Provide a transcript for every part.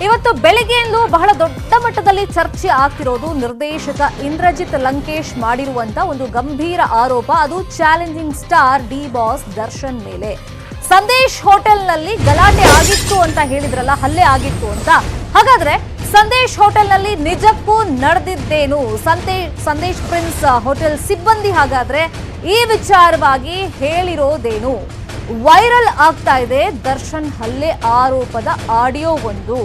ಇವತ್ತು ಬೆಳಗ್ಗೆಯಿಂದಲೂ ಬಹಳ ದೊಡ್ಡ ಮಟ್ಟದಲ್ಲಿ ಚರ್ಚೆ ಆಗ್ತಿರೋದು ನಿರ್ದೇಶಕ ಇಂದ್ರಜಿತ್ ಲಂಕೇಶ್ ಮಾಡಿರುವಂತ ಒಂದು ಗಂಭೀರ ಆರೋಪ. ಅದು challenging star D boss Darshan ಮೇಲೆ. ಸಂದೇಶ್ ಹೋಟೆಲ್ನಲ್ಲಿ ಗಲಾಟೆ ಆಗಿತ್ತು ಅಂತ ಹೇಳಿದ್ರಲ್ಲ, ಹಲ್ಲೆ ಆಗಿತ್ತು ಅಂತ. ಹಾಗಾದ್ರೆ ಸಂದೇಶ್ ಹೋಟೆಲ್ನಲ್ಲಿ ನಿಜಕ್ಕೂ ನಡೆದಿದ್ದೇನು? ಸಂದೇಶ್ ಪ್ರಿನ್ಸ್ ಹೋಟೆಲ್ ಸಿಬ್ಬಂದಿ ಹಾಗಾದ್ರೆ ಈ ವಿಚಾರವಾಗಿ ಹೇಳಿರೋದೇನು? ವೈರಲ್ ಆಗ್ತಾ ಇದೆ ದರ್ಶನ್ ಹಲ್ಲೆ ಆರೋಪದ ಆಡಿಯೋ ಒಂದು.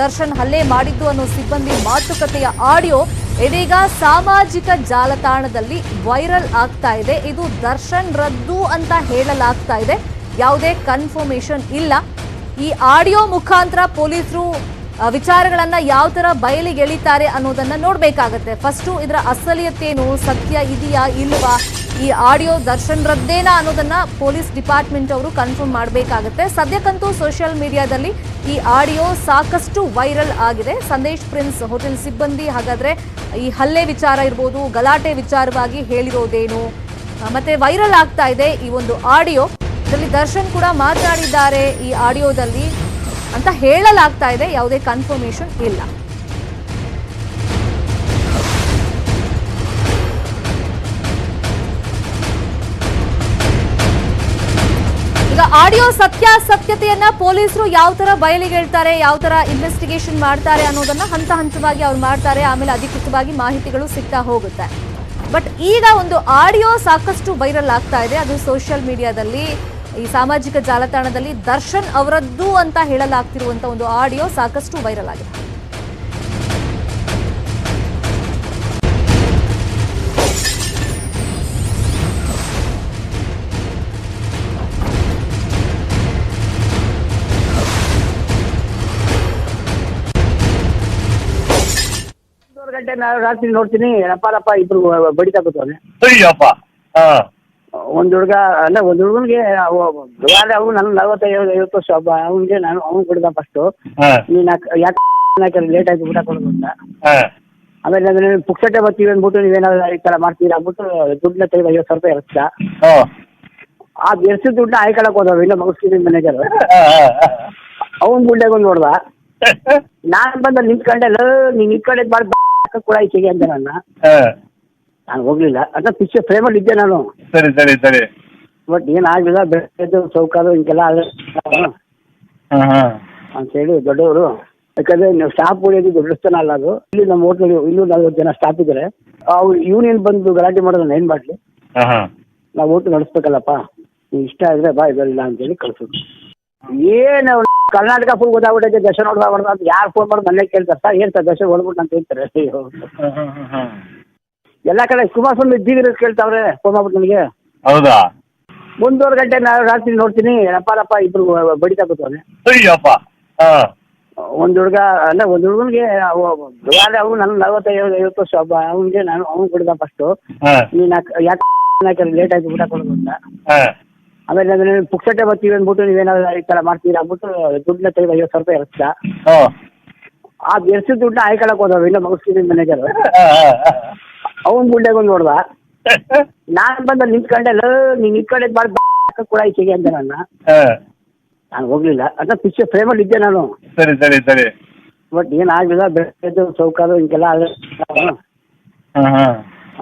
ದರ್ಶನ್ ಹಲ್ಲೆ ಮಾಡಿದ್ದು ಅನ್ನೋ ಸಿಬ್ಬಂದಿ ಮಾತುಕತೆಯ ಆಡಿಯೋ ಇದೀಗ ಸಾಮಾಜಿಕ ಜಾಲತಾಣದಲ್ಲಿ ವೈರಲ್ ಆಗ್ತಾ ಇದೆ. ಇದು ದರ್ಶನ್ ರದ್ದು ಅಂತ ಹೇಳಲಾಗ್ತಾ ಇದೆ, ಯಾವುದೇ ಕನ್ಫರ್ಮೇಶನ್ ಇಲ್ಲ. ಈ ಆಡಿಯೋ ಮುಖಾಂತರ ಪೊಲೀಸರು ವಿಚಾರಗಳನ್ನ ಯಾವ ತರ ಬಯಲಿಗೆ ಎಳಿತಾರೆ ಅನ್ನೋದನ್ನ ನೋಡ್ಬೇಕಾಗತ್ತೆ. ಫಸ್ಟು ಇದರ ಅಸಲಿಯತ್ತೇನು, ಸತ್ಯ ಇದೆಯಾ ಇಲ್ವಾ, ಈ ಆಡಿಯೋ ದರ್ಶನ್ ರದ್ದೇನಾ ಅನ್ನೋದನ್ನ ಪೊಲೀಸ್ ಡಿಪಾರ್ಟ್ಮೆಂಟ್ ಅವರು ಕನ್ಫರ್ಮ್ ಮಾಡಬೇಕಾಗತ್ತೆ. ಸದ್ಯಕ್ಕಂತೂ ಸೋಷಿಯಲ್ ಮೀಡಿಯಾದಲ್ಲಿ ಈ ಆಡಿಯೋ ಸಾಕಷ್ಟು ವೈರಲ್ ಆಗಿದೆ. ಸಂದೇಶ್ ಪ್ರಿನ್ಸ್ ಹೋಟೆಲ್ ಸಿಬ್ಬಂದಿ ಹಾಗಾದ್ರೆ ಈ ಹಲ್ಲೆ ವಿಚಾರ ಇರ್ಬೋದು, ಗಲಾಟೆ ವಿಚಾರವಾಗಿ ಹೇಳಿರೋದೇನು, ಮತ್ತೆ ವೈರಲ್ ಆಗ್ತಾ ಇದೆ ಈ ಒಂದು ಆಡಿಯೋ. ಇದರಲ್ಲಿ ದರ್ಶನ್ ಕೂಡ ಮಾತನಾಡಿದ್ದಾರೆ ಈ ಆಡಿಯೋದಲ್ಲಿ ಅಂತ ಹೇಳಲಾಗ್ತಾ ಇದೆ, ಯಾವುದೇ ಕನ್ಫರ್ಮೇಶನ್ ಇಲ್ಲ. ಈಗ ಆಡಿಯೋ ಸತ್ಯಾಸತ್ಯತೆಯನ್ನ ಪೊಲೀಸರು ಯಾವ ತರ ಬಯಲಿಗೆ ಹೇಳ್ತಾರೆ, ಯಾವ ತರ ಇನ್ವೆಸ್ಟಿಗೇಷನ್ ಮಾಡ್ತಾರೆ ಅನ್ನೋದನ್ನ ಹಂತ ಹಂತವಾಗಿ ಅವ್ರು ಮಾಡ್ತಾರೆ. ಆಮೇಲೆ ಅಧಿಕೃತವಾಗಿ ಮಾಹಿತಿಗಳು ಸಿಗ್ತಾ ಹೋಗುತ್ತೆ. ಬಟ್ ಈಗ ಒಂದು ಆಡಿಯೋ ಸಾಕಷ್ಟು ವೈರಲ್ ಆಗ್ತಾ ಇದೆ. ಅದು ಸೋಷಿಯಲ್ ಮೀಡಿಯಾದಲ್ಲಿ, ಈ ಸಾಮಾಜಿಕ ಜಾಲತಾಣದಲ್ಲಿ ದರ್ಶನ್ ಅವರದ್ದು ಅಂತ ಹೇಳಲಾಗ್ತಿರುವಂತ ಒಂದು ಆಡಿಯೋ ಸಾಕಷ್ಟು ವೈರಲ್ ಆಗಿದೆ. ಗಂಟೆ ನಾನು ರಾತ್ರಿ ನೋಡ್ತೀನಿ, ರಪ್ಪ ಇಬ್ರು ಬಡಿತಾ ಕೂತವನೆ. ಒಂದ್ ಹುಡುಗ ಅಲ್ಲ, ಒಂದ್ ಹುಡುಗನ್ಗೆ ಅವ್ನು ನನ್ನ 45-50 ವರ್ಷ. ಅವ್ನಿಗೆ ನಾನು ಅವ್ನು ಕೊಡ್ದ ಫಸ್ಟ್, ನೀನ್ ಯಾಕೆ ಲೇಟ್ ಆಯ್ತು ಊಟ ಕೊಡೋದು ಅಂತ. ಆಮೇಲೆ ಅದನ್ನ ಪುಕ್ಸಟ್ಟೆ ಬರ್ತೀವಿ ಅಂದ್ಬಿಟ್ಟು ನೀವೇನಾದ್ರು ಈ ತರ ಮಾಡ್ತೀರಾ ಅಂದ್ಬಿಟ್ಟು ದುಡ್ಡನ್ನ ತೆಗೆದು 50 ಸಾವಿರ ರೂಪಾಯಿ ಎರ್ಸ್ದ. ಆ ಎರ್ಸಿದ ದುಡ್ಡನ್ನ ಆಯ್ಕೊಳಕ್ ಹೋದವ ಇಲ್ಲ ಮಗಸ್ತೀನಿ ಮ್ಯಾನೇಜರ್. ಅವ್ನ್ ಗುಂಡೆಗೊಂದು ನೋಡ್ದ. ನಾನ್ ಬಂದ ನಿಂತ್ಕೊಂಡೆ, ನೀನ್ ನಿಂತ್ಕೊಂಡೆ ಬಾಳ್ ಕೂಡ ಈಚೆಗೆ ಅಂದೆ ನನ್ನ. ನಾನು ಹೋಗ್ಲಿಲ್ಲ, ಅದ ಪಿಕ್ಚರ್ ಫ್ರೇಮಲ್ಲಿ ಇದ್ದೆ ನಾನು. ಸರಿ ಸರಿ ಸರಿ. ಬಟ್ ಏನಾಗಲಿಲ್ಲ, ಬೆಳೆದು ಸೌಕಾರು ಹಿಂಗೆಲ್ಲ ಅಂತ ಹೇಳಿ ದೊಡ್ಡವರು. ಯಾಕಂದ್ರೆ ನೀವು ಸ್ಟಾಫ್ ಉಳಿಯೋದು ದೊಡ್ಡಸ್ತನ ಅಲ್ಲ ಅದು. ಇಲ್ಲಿ ನಮ್ಮ ಹೋಟ್ಲಿಗೆ ಇನ್ನೂ 40 ಜನ ಸ್ಟಾಫ್ ಇದ್ದಾರೆ. ಅವ್ರು ಯೂನಿಯನ್ ಬಂದು ಗಲಾಟೆ ಮಾಡೋದನ್ನ ಏನ್ ಮಾಡ್ಲಿ, ನಾವು ಹೋಟ್ಲು ನಡೆಸ್ಬೇಕಲ್ಲಪ್ಪ. ನೀವು ಇಷ್ಟ ಇದ್ರೆ ಬಾ, ಇದಲ್ಲ ಅಂತೇಳಿ ಕಳ್ಸೋದು. ಏನು ಕರ್ನಾಟಕ ಫುಲ್ ಗೊತ್ತಾಗ್ಬಿಟ್ಟೈತೆ ದರ್ಶನ್ ನೋಡ್ಬಾರ್ದು ಅಂತ. ಯಾರು ಫೋನ್ ಮಾಡಿ ಮನೆ ಕೇಳ್ತಾರೆ, ಸರ್ ಹೇಳ್ತಾರೆ ದರ್ಶನ್ ಹೊಡ್ಬಿಟ್ಟು ಅಂತ ಹೇಳ್ತಾರೆ. ಎಲ್ಲಾ ಕಡೆ ಕುಮಾರಸ್ವಾಮಿ ಇದ್ದೀವಿ ಕೇಳ್ತಾವ್ರೆ ಫೋನ್ ಮಾಡ್ಬಿಟ್ಟು ನನಗೆ. ಹೌದಾ? 1:30 ಗಂಟೆ ನಾನು ರಾತ್ರಿ ನೋಡ್ತೀನಿ, ರಪ್ಪ ಇಬ್ರು ಬಡಿತಾ ಕೂತವನೆ. ಒಂದ್ ಹುಡುಗ ಅಲ್ಲ, ಒಂದ್ ಹುಡುಗನ್ಗೆ ಅವ್ನು ನನ್ನ 45-50 ವರ್ಷ. ಅವ್ನಿಗೆ ನಾನು ಅವ್ನು ಕೊಡ್ದ ಫಸ್ಟ್, ನೀನ್ ಯಾಕೆ ಲೇಟ್ ಆಯ್ತು ಊಟ ಕೊಡೋದು ಅಂತ. ಆಮೇಲೆ ಅದನ್ನ ಪುಕ್ಸಟ್ಟೆ ಬರ್ತೀವಿ ಅಂದ್ಬಿಟ್ಟು ನೀವೇನಾದ್ರು ಈ ತರ ಮಾಡ್ತೀರಾ ಅಂದ್ಬಿಟ್ಟು ದುಡ್ಡನ್ನ ತೆಗೆದು 50 ಸಾವಿರ ರೂಪಾಯಿ ಎರ್ಸ್ದ. ಆ ಎರ್ಸಿದ ದುಡ್ಡನ್ನ ಆಯ್ಕೊಳಕ್ ಹೋದವ ಇಲ್ಲ ಮಗಸ್ತೀನಿ ಮ್ಯಾನೇಜರ್. ಅವ್ನ್ ಗುಂಡೆಗೊಂದು ನೋಡ್ದ. ನಾನ್ ಬಂದ ನಿಂತ್ಕೊಂಡೆ, ನೀನ್ ನಿಂತ್ಕೊಂಡೆ ಬಾಳ್ ಕೂಡ ಈಚೆಗೆ ಅಂದೆ ನನ್ನ. ನಾನು ಹೋಗ್ಲಿಲ್ಲ, ಅದ ಪಿಕ್ಚರ್ ಫ್ರೇಮಲ್ಲಿ ಇದ್ದೆ ನಾನು. ಸರಿ ಸರಿ ಸರಿ. ಬಟ್ ಏನಾಗಲಿಲ್ಲ, ಬೆಳೆದು ಸೌಕಾರು ಹಿಂಗೆಲ್ಲ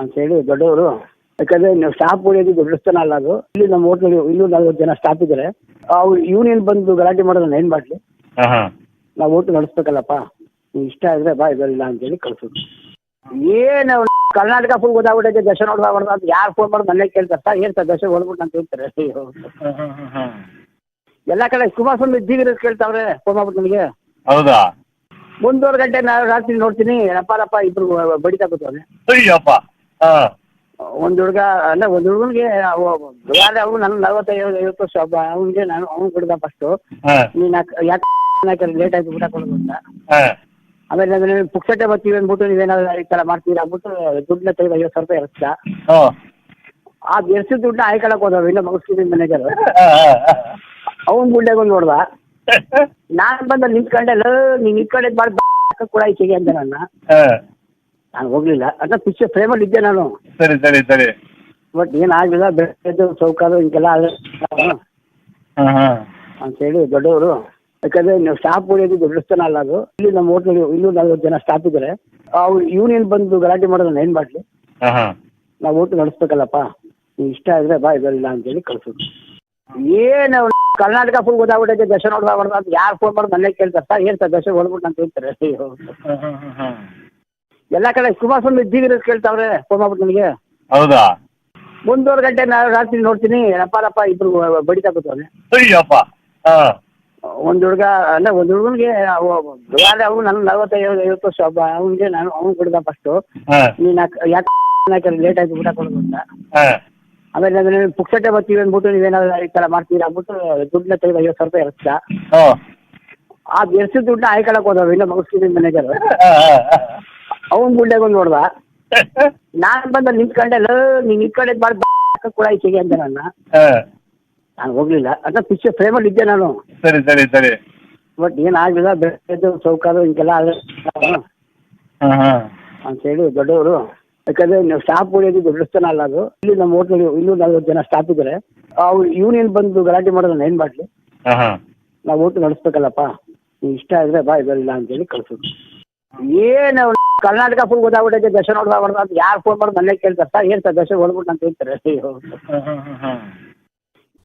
ಅಂತ ಹೇಳಿ ದೊಡ್ಡವರು. ಯಾಕಂದ್ರೆ ನೀವು ಸ್ಟಾಫ್ ಉಳಿಯೋದು ದೊಡ್ಡಸ್ತನ ಅಲ್ಲ ಅದು. ಇಲ್ಲಿ ನಮ್ಮ ಹೋಟ್ಲಿಗೆ ಇನ್ನೂ 40 ಜನ ಸ್ಟಾಫ್ ಇದ್ದಾರೆ. ಅವ್ರು ಯೂನಿಯನ್ ಬಂದು ಗಲಾಟೆ ಮಾಡೋದನ್ನ ಏನ್ ಮಾಡ್ಲಿ, ನಾವು ಹೋಟ್ಲು ನಡೆಸ್ಬೇಕಲ್ಲಪ್ಪ. ನೀವು ಇಷ್ಟ ಇದ್ರೆ ಬಾ, ಇದಲ್ಲ ಅಂತೇಳಿ ಕಳ್ಸೋದು. ಏನು ಕರ್ನಾಟಕ ಫುಲ್ ಗೊತ್ತಾಗ್ಬಿಟ್ಟೈತೆ ದರ್ಶನ್ ನೋಡ್ಬಾರ್ದು ಅಂತ. ಯಾರು ಫೋನ್ ಮಾಡಿ ಮನೆ ಕೇಳ್ತಾರೆ, ಸರ್ ಹೇಳ್ತಾರೆ ದರ್ಶನ್ ಹೊಡ್ಬಿಟ್ಟು ಅಂತ ಹೇಳ್ತಾರೆ. ಎಲ್ಲಾ ಕಡೆ ಕುಮಾರಸ್ವಾಮಿ ಇದ್ದೀವಿ ಕೇಳ್ತಾವ್ರೆ ಫೋನ್ ಮಾಡ್ಬಿಟ್ಟು ನನಗೆ. ಹೌದಾ? 1:30 ಗಂಟೆ ನಾನು ರಾತ್ರಿ ನೋಡ್ತೀನಿ, ರಪ್ಪ ಇಬ್ರು ಬಡಿತಾ ಕೂತವನೆ. ಒಂದ್ ಹುಡುಗ ಅಲ್ಲ, ಒಂದ್ ಹುಡುಗನ್ಗೆ ಅವ್ನು ನನ್ನ 45-50 ವರ್ಷ. ಅವ್ನಿಗೆ ನಾನು ಅವ್ನು ಕೊಡ್ದ ಫಸ್ಟ್, ನೀನ್ ಯಾಕೆ ಲೇಟ್ ಆಯ್ತು ಊಟ ಕೊಡೋದು ಅಂತ. ಆಮೇಲೆ ಅದನ್ನ ಪುಕ್ಸಟ್ಟೆ ಬರ್ತೀವಿ ಅಂದ್ಬಿಟ್ಟು ನೀವೇನಾದ್ರು ಈ ತರ ಮಾಡ್ತೀರಾ ಅಂದ್ಬಿಟ್ಟು ದುಡ್ಡನ್ನ ತೆಗೆದು 50 ಸಾವಿರ ರೂಪಾಯಿ ಎರ್ಸ್ದ. ಆ ಎರ್ಸಿದ ದುಡ್ಡನ್ನ ಆಯ್ಕೊಳಕ್ ಹೋದವ ಇಲ್ಲ ಮಗಸ್ತೀನಿ ಮ್ಯಾನೇಜರ್. ಅವ್ನ್ ಗುಂಡೆಗೊಂದು ನೋಡ್ದ. ನಾನ್ ಬಂದ ನಿಂತ್ಕೊಂಡೆ, ನೀನ್ ನಿಂತ್ಕೊಂಡೆ ಬಾಳ್ ಕೂಡ ಈಚೆಗೆ ಅಂದೆ ನನ್ನ. ನಾನು ಹೋಗ್ಲಿಲ್ಲ, ಅದ ಪಿಕ್ಚರ್ ಫ್ರೇಮಲ್ಲಿ ಇದ್ದೆ ನಾನು. ಸರಿ ಸರಿ ಸರಿ. ಬಟ್ ಏನಾಗಲಿಲ್ಲ, ಬೆಳೆದು ಸೌಕಾರು ಹಿಂಗೆಲ್ಲ ಅಂತ ಹೇಳಿ ದೊಡ್ಡವರು. ಯಾಕಂದ್ರೆ ನಾವು ಸ್ಟಾಫ್ ಉಳಿಯೋದು ದೊಡ್ಡಸ್ತನ ಅಲ್ಲ ಅದು. ಇಲ್ಲಿ ನಮ್ಮ ಹೋಟ್ಲಲ್ಲಿ ಇನ್ನೂ 40 ಜನ ಸ್ಟಾಫ್ ಇದ್ದಾರೆ. ಅವ್ರು ಯೂನಿಯನ್ ಬಂದು ಗಲಾಟೆ ಮಾಡೋದನ್ನ ಏನ್ ಮಾಡ್ಲಿ, ನಾವು ಹೋಟ್ಲು ನಡೆಸ್ಬೇಕಲ್ಲಪ್ಪ. ನೀವ್ ಇಷ್ಟ ಇದ್ರೆ ಬಾ, ಇದಲ್ಲ ಅಂತೇಳಿ ಕಳ್ಸೋದು. ಏನು ಕರ್ನಾಟಕ ಫುಲ್ ಗೊತ್ತಾಗ್ಬಿಟ್ಟೈತೆ ದರ್ಶನ ಹೊಡೆದ ಅಂತ ಯಾರು ಫೋನ್ ಮಾಡೋದು ನನ್ನೇ ಕೇಳ್ತಾರೆ. ಸರ್ ಏನ್ ಸರ್ ದರ್ಶನ ಹೊಡ್ಬಿಟ್ಟು ಅಂತ ಹೇಳ್ತಾರೆ. ಅಯ್ಯೋ, ಎಲ್ಲ ಕಡೆ ಕುಮಾರಸ್ವಾಮಿ ಇದ್ದೀವಿ ಕೇಳ್ತಾವ್ರೆ ಫೋನ್ ಮಾಡ್ಬಿಟ್ಟು ನನಗೆ. ಹೌದಾ? 1.5 ಗಂಟೆ ನಾನು ರಾತ್ರಿ ನೋಡ್ತೀನಿ, ರಪ್ಪ ಇಬ್ರು ಬಡಿತಾ ಕೂತವ್ರೆ. ಅಯ್ಯಪ್ಪ. ಒಂದು ಹುಡುಗ ಅಲ್ಲ, ಒಂದು ಹುಡುಗನಿಗೆ ಅವನು ನನ್ನ 45-50 ವರ್ಷ ಒಬ್ಬ ಅವನಿಗೆ ನಾನು ಅವ್ನು ಕೊಡ್ದ ಫಸ್ಟು. ನೀನು ಯಾಕೆ ಲೇಟ್ ಆಯ್ತು ಊಟ ಕೊಡೋದು ಅಂತ. ಆಮೇಲೆ ಅದನ್ನ ಪುಕ್ಸಟ್ಟೆ ಬರ್ತೀವಿ ಅಂದ್ಬಿಟ್ಟು ನೀವೇನಾದ್ರು ಈ ಥರ ಮಾಡ್ತೀರಾ ಅಂದ್ಬಿಟ್ಟು ದುಡ್ಡನ್ನ ತೆಗೆದು 50,000 ರೂಪಾಯಿ ಎರ್ಸ್ದ. ಆ ಎರ್ಸಿದ ದುಡ್ಡನ್ನ ಆಯ್ಕೊಳಕ್ ಹೋದವ ಇಲ್ಲ ಮಗಸ್ತೀನಿ ಮ್ಯಾನೇಜರ್. ಅವ್ನು ಗುಂಡೆಗೊಂದು ನೋಡ್ದ. ನಾನು ಬಂದ ನಿಂತ್ಕೊಂಡೆಲ್ಲ, ನೀನು ನಿಂತ್ಕೊಂಡೆ ಮಾಡಿ ಕೂಡ ಈಚೆಗೆ ಅಂತ ನಾನು ಹೋಗ್ಲಿಲ್ಲ. ಅದನ್ನ ಪಿಕ್ಚರ್ ಫ್ರೇಮಲ್ಲಿ ಇದ್ದೆ ನಾನು. ಸರಿ ಸರಿ ಸರಿ. ಬಟ್ ಏನಾಗಲಿಲ್ಲ, ಬೆಳೆದು ಸೌಕಾರು ಹಿಂಗೆಲ್ಲ ಅಂತೇಳಿ ದೊಡ್ಡವರು. ಯಾಕಂದ್ರೆ ನಾವು ಸ್ಟಾಫ್ ಉಳಿಯೋದು ದೊಡ್ಡಸ್ತನ ಅಲ್ಲ ಅದು. ಇಲ್ಲಿ ನಮ್ಮ ಹೋಟ್ಲಲ್ಲಿ ಇನ್ನೂ 40 ಜನ ಸ್ಟಾಫ್ ಇದ್ದಾರೆ. ಅವ್ರು ಯೂನಿಯನ್ ಬಂದು ಗಲಾಟೆ ಮಾಡೋದನ್ನ ಏನ್ ಮಾಡ್ಲಿ, ನಾವು ಹೋಟ್ಲು ನಡೆಸ್ಬೇಕಲ್ಲಪ್ಪ. ನೀವ್ ಇಷ್ಟ ಇದ್ರೆ ಬಾ, ಇದಲ್ಲ ಅಂತೇಳಿ ಕಳ್ಸೋದು. ಏನು ಕರ್ನಾಟಕ ಫುಲ್ ಗೊತ್ತಾಗ್ಬಿಟ್ಟೈತೆ ದರ್ಶನ ಹೊಡೆದ ಅಂತ ಯಾರು ಫೋನ್ ಮಾಡೋದು ನನ್ನೇ ಕೇಳ್ತಾರೆ. ಸರ್ ಏನ್ ಸರ್ ದರ್ಶನ ಹೊಡ್ಬಿಟ್ಟು ಅಂತ ಹೇಳ್ತಾರೆ. ಅಯ್ಯೋ,